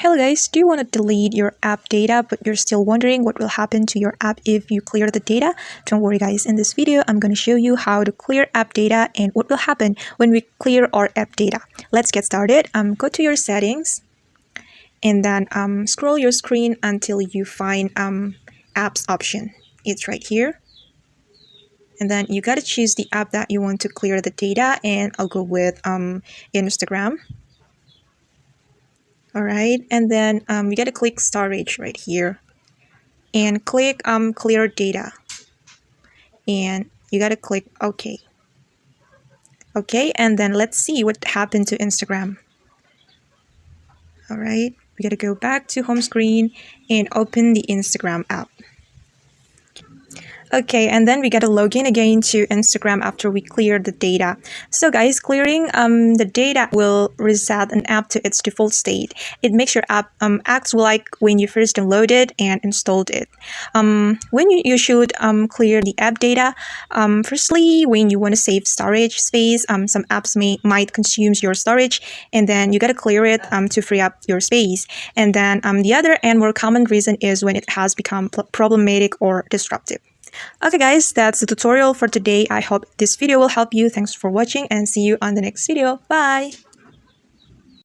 Hello guys, do you want to delete your app data but you're still wondering what will happen to your app if you clear the data? Don't worry guys, in this video I'm going to show you how to clear app data and what will happen when we clear our app data. Let's get started. Go to your settings and then scroll your screen until you find apps option. It's right here. And then you got to choose the app that you want to clear the data, and I'll go with Instagram. Alright, and then you got to click storage right here and click clear data, and you got to click OK. Okay, and then let's see what happened to Instagram. Alright, we got to go back to home screen and open the Instagram app. Okay, and then we got to log in again to Instagram after we clear the data. So guys, clearing the data will reset an app to its default state. It makes your app acts like when you first downloaded and installed it. When you should clear the app data, firstly, when you want to save storage space, some apps might consume your storage, and then you got to clear it to free up your space. And then the other and more common reason is when it has become problematic or disruptive. Okay guys, that's the tutorial for today. I hope this video will help you. Thanks for watching and see you on the next video. Bye!